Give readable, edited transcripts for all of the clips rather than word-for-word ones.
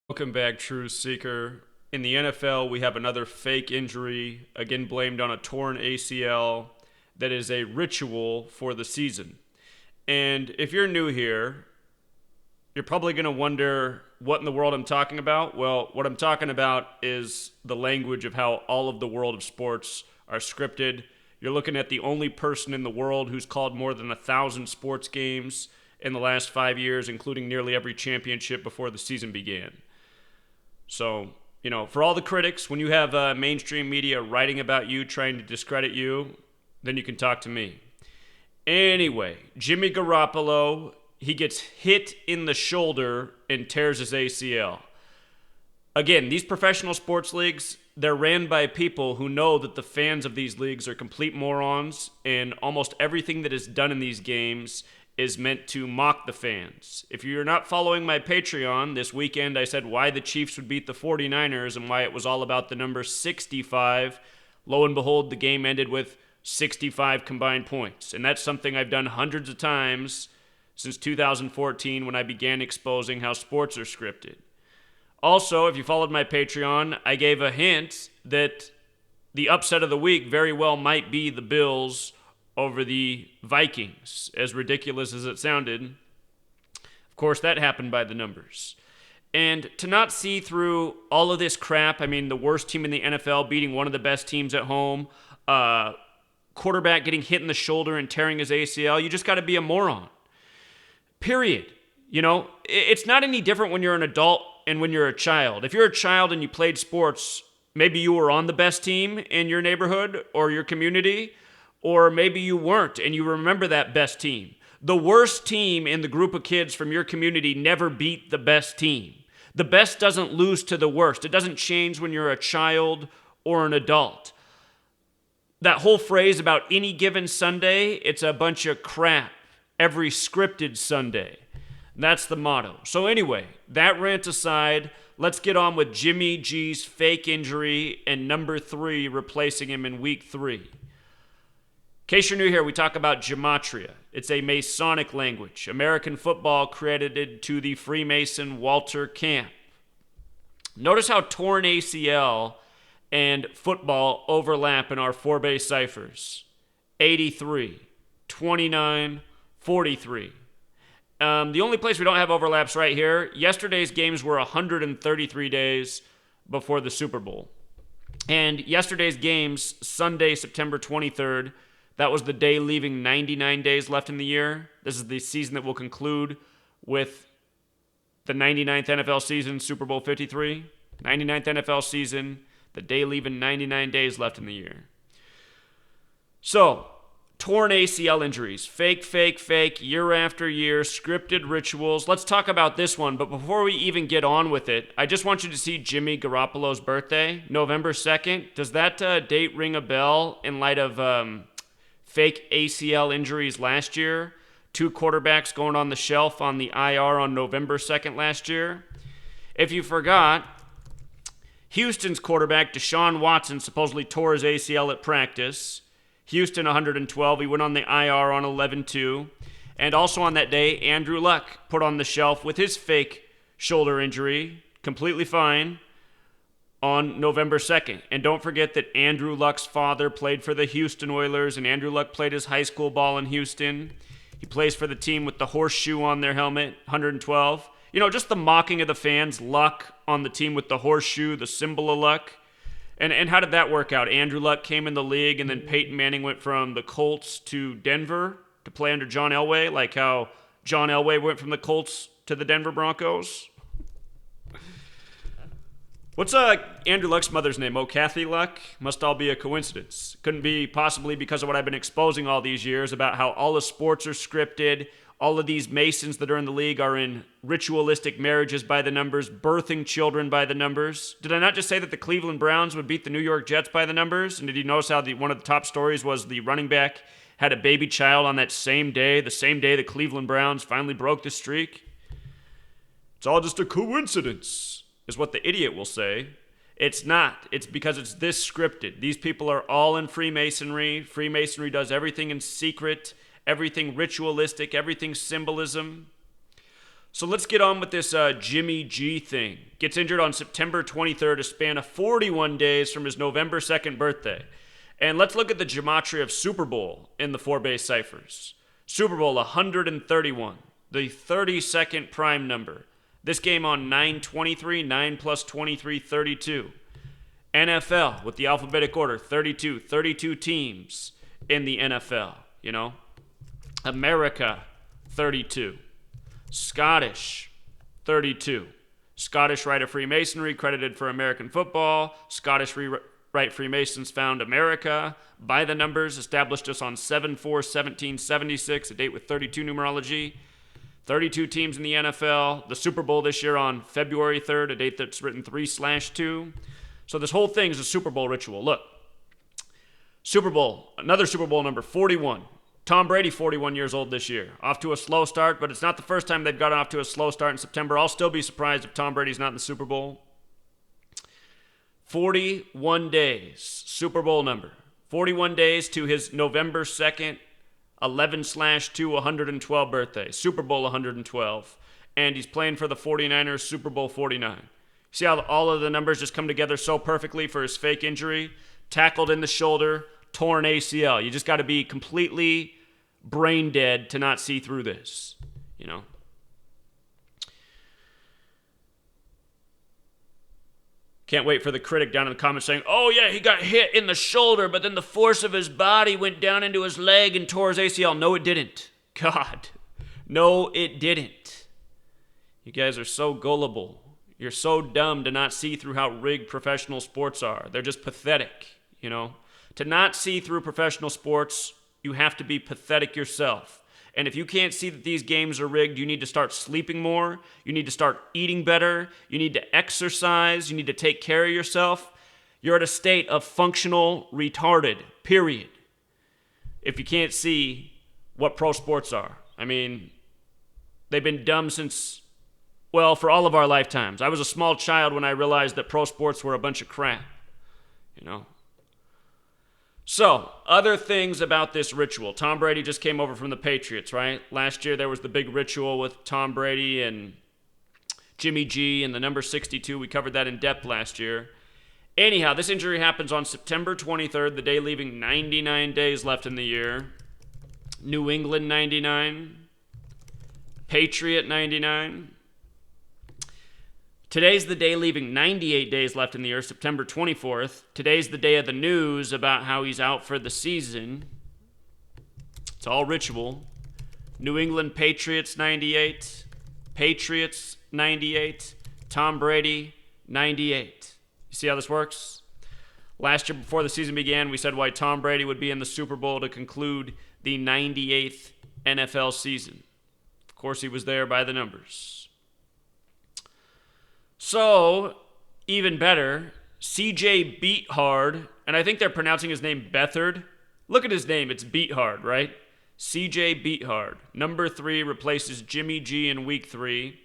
Welcome back, True Seeker. In the NFL, we have another fake injury, again blamed on a torn ACL, that is a ritual for the season. And if you're new here, you're probably going to wonder what in the world I'm talking about. Well, what I'm talking about is the language of how all of the world of sports are scripted. You're looking at the only person in the world who's called more than 1,000 sports games in the last 5 years, including nearly every championship before the season began. So, for all the critics, when you have mainstream media writing about you, trying to discredit you, then you can talk to me. Anyway, Jimmy Garoppolo, he gets hit in the shoulder and tears his ACL. Again, these professional sports leagues, they're ran by people who know that the fans of these leagues are complete morons, and almost everything that is done in these games is meant to mock the fans. If you're not following my Patreon, this weekend I said why the Chiefs would beat the 49ers and why it was all about the number 65. Lo and behold, the game ended with 65 combined points. And that's something I've done hundreds of times since 2014 when I began exposing how sports are scripted. Also, if you followed my Patreon, I gave a hint that the upset of the week very well might be the Bills over the Vikings. As ridiculous as it sounded, of course, that happened by the numbers. And to not see through all of this crap, the worst team in the NFL beating one of the best teams at home, quarterback getting hit in the shoulder and tearing his ACL, you just got to be a moron. Period. It's not any different when you're an adult and when you're a child. If you're a child and you played sports, maybe you were on the best team in your neighborhood or your community, or maybe you weren't and you remember that best team. The worst team in the group of kids from your community never beat the best team. The best doesn't lose to the worst. It doesn't change when you're a child or an adult. That whole phrase about any given Sunday, it's a bunch of crap. Every scripted Sunday. That's the motto. So anyway, that rant aside, let's get on with Jimmy G's fake injury and number 3 replacing him in week 3. In case you're new here, we talk about gematria. It's a Masonic language. American football credited to the Freemason Walter Camp. Notice how torn ACL and football overlap in our 4-base ciphers. 83, 29, 43. The only place we don't have overlaps right here, yesterday's games were 133 days before the Super Bowl. And yesterday's games, Sunday, September 23rd, that was the day leaving 99 days left in the year. This is the season that will conclude with the 99th NFL season, Super Bowl 53. 99th NFL season, the day leaving 99 days left in the year. So, torn ACL injuries, fake, year after year, scripted rituals. Let's talk about this one, but before we even get on with it, I just want you to see Jimmy Garoppolo's birthday, November 2nd. Does that date ring a bell in light of fake ACL injuries last year? 2 quarterbacks going on the shelf on the IR on November 2nd last year. If you forgot, Houston's quarterback, Deshaun Watson, supposedly tore his ACL at practice. Houston 112, he went on the IR on 11-2. And also on that day, Andrew Luck put on the shelf with his fake shoulder injury, completely fine, on November 2nd. And don't forget that Andrew Luck's father played for the Houston Oilers, and Andrew Luck played his high school ball in Houston. He plays for the team with the horseshoe on their helmet, 112. Just the mocking of the fans, Luck on the team with the horseshoe, the symbol of luck. And how did that work out? Andrew Luck came in the league, and then Peyton Manning went from the Colts to Denver to play under John Elway, like how John Elway went from the Colts to the Denver Broncos. What's Andrew Luck's mother's name? Oh, Kathy Luck? Must all be a coincidence. Couldn't be possibly because of what I've been exposing all these years about how all the sports are scripted. All of these Masons that are in the league are in ritualistic marriages by the numbers, birthing children by the numbers. Did I not just say that the Cleveland Browns would beat the New York Jets by the numbers? And did you notice how one of the top stories was the running back had a baby child on that same day, the same day the Cleveland Browns finally broke the streak? It's all just a coincidence, is what the idiot will say. It's not. It's because it's this scripted. These people are all in Freemasonry. Freemasonry does everything in secret, everything ritualistic, everything symbolism. So let's get on with this Jimmy G thing. Gets injured on September 23rd, a span of 41 days from his November 2nd birthday. And let's look at the gematria of Super Bowl in the 4-base ciphers. Super Bowl 131, the 32nd prime number. This game on 9/23, 9 plus 23, 32. NFL with the alphabetic order, 32. 32 teams in the NFL, you know. America, 32. Scottish, 32. Scottish Rite of Freemasonry credited for American football. Scottish Rite Freemasons found America by the numbers, established us on 7/4/1776, a date with 32 numerology. 32 teams in the NFL. The Super Bowl this year on February 3rd, a date that's written 3/2. So this whole thing is a Super Bowl ritual. Look, Super Bowl, another Super Bowl number, 41. Tom Brady, 41 years old this year. Off to a slow start, but it's not the first time they've gotten off to a slow start in September. I'll still be surprised if Tom Brady's not in the Super Bowl. 41 days, Super Bowl number. 41 days to his November 2nd, 11/2, 112 birthday. Super Bowl 112. And he's playing for the 49ers, Super Bowl 49. See how all of the numbers just come together so perfectly for his fake injury? Tackled in the shoulder, torn ACL. You just got to be completely brain dead to not see through this, you know. Can't wait for the critic down in the comments saying, oh yeah, he got hit in the shoulder, but then the force of his body went down into his leg and tore his ACL. No, it didn't. God, no, it didn't. You guys are so gullible. You're so dumb to not see through how rigged professional sports are. They're just pathetic, you know. To not see through professional sports, you have to be pathetic yourself. And if you can't see that these games are rigged, you need to start sleeping more. You need to start eating better. You need to exercise. You need to take care of yourself. You're at a state of functional retarded, period. If you can't see what pro sports are. I mean, they've been dumb since, well, for all of our lifetimes. I was a small child when I realized that pro sports were a bunch of crap, you know. So, other things about this ritual. Tom Brady just came over from the Patriots, right? Last year there was the big ritual with Tom Brady and Jimmy G and the number 62. We covered that in depth last year. Anyhow, this injury happens on September 23rd, the day leaving 99 days left in the year. New England 99. Patriot 99. Today's the day leaving 98 days left in the year, September 24th. Today's the day of the news about how he's out for the season. It's all ritual. New England Patriots 98. Patriots 98. Tom Brady 98. You see how this works? Last year before the season began, we said why Tom Brady would be in the Super Bowl to conclude the 98th NFL season. Of course, he was there by the numbers. So, even better, CJ Beathard, and I think they're pronouncing his name Beathard. Look at his name, it's Beathard, right? CJ Beathard, number 3, replaces Jimmy G in week 3.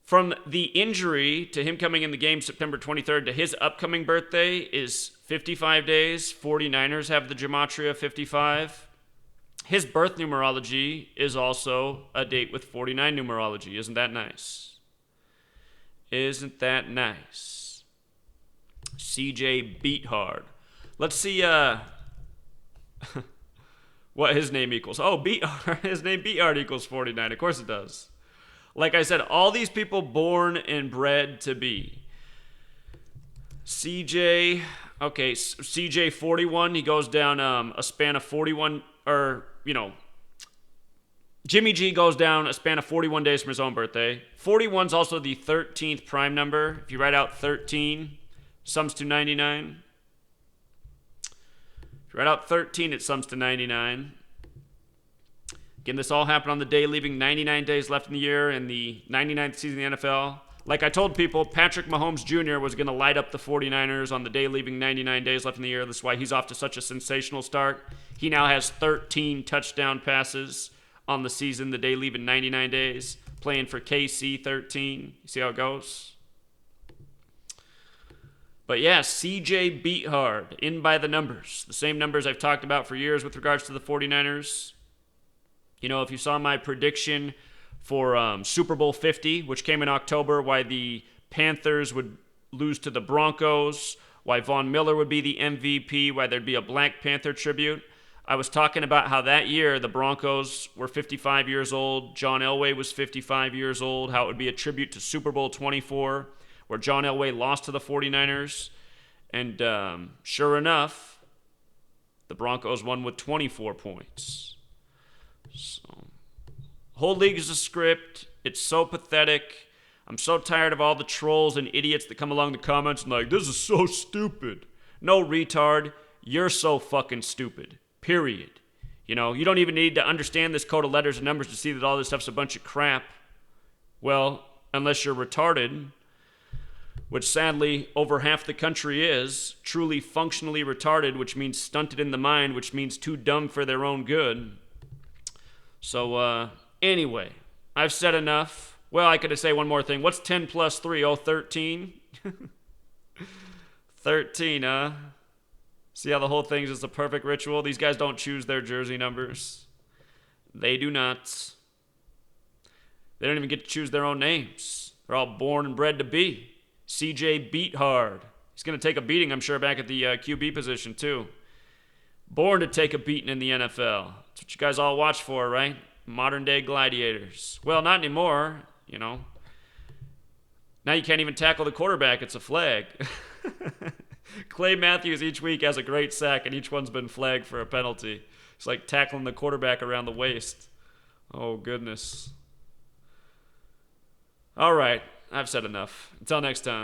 From the injury to him coming in the game September 23rd to his upcoming birthday is 55 days. 49ers have the gematria of 55. His birth numerology is also a date with 49 numerology. Isn't that nice? Isn't that nice? CJ Beathard. Let's see what his name equals. Oh, Beathard. His name Beathard equals 49. Of course it does. Like I said, all these people born and bred to be. CJ 41, he goes down a span of 41, or, you know, Jimmy G goes down a span of 41 days from his own birthday. 41 is also the 13th prime number. If you write out 13, sums to 99. If you write out 13, it sums to 99. Again, this all happened on the day leaving 99 days left in the year in the 99th season of the NFL. Like I told people, Patrick Mahomes Jr. was going to light up the 49ers on the day leaving 99 days left in the year. That's why he's off to such a sensational start. He now has 13 touchdown passes on the season, the day leaving 99 days, playing for KC 13. You see how it goes? But yeah, CJ Beathard, in by the numbers. The same numbers I've talked about for years with regards to the 49ers. You know, if you saw my prediction for Super Bowl 50, which came in October, why the Panthers would lose to the Broncos, why Von Miller would be the MVP, why there'd be a Black Panther tribute. I was talking about how that year the Broncos were 55 years old, John Elway was 55 years old, how it would be a tribute to Super Bowl 24, where John Elway lost to the 49ers. And sure enough, the Broncos won with 24 points. So, whole league is a script. It's so pathetic. I'm so tired of all the trolls and idiots that come along the comments and like, this is so stupid. No, retard, you're so fucking stupid. Period. You know, you don't even need to understand this code of letters and numbers to see that all this stuff's a bunch of crap. Well, unless you're retarded, which sadly over half the country is, truly functionally retarded, which means stunted in the mind, which means too dumb for their own good. So, anyway, I've said enough. Well, I could say one more thing. What's 10 plus 3? Oh, 13? 13, huh? See how the whole thing's just a perfect ritual? These guys don't choose their jersey numbers. They do not. They don't even get to choose their own names. They're all born and bred to be. CJ Beathard. He's going to take a beating, I'm sure, back at the QB position, too. Born to take a beating in the NFL. That's what you guys all watch for, right? Modern-day gladiators. Well, not anymore, you know. Now you can't even tackle the quarterback. It's a flag. Clay Matthews each week has a great sack, and each one's been flagged for a penalty. It's like tackling the quarterback around the waist. Oh, goodness. All right. I've said enough. Until next time.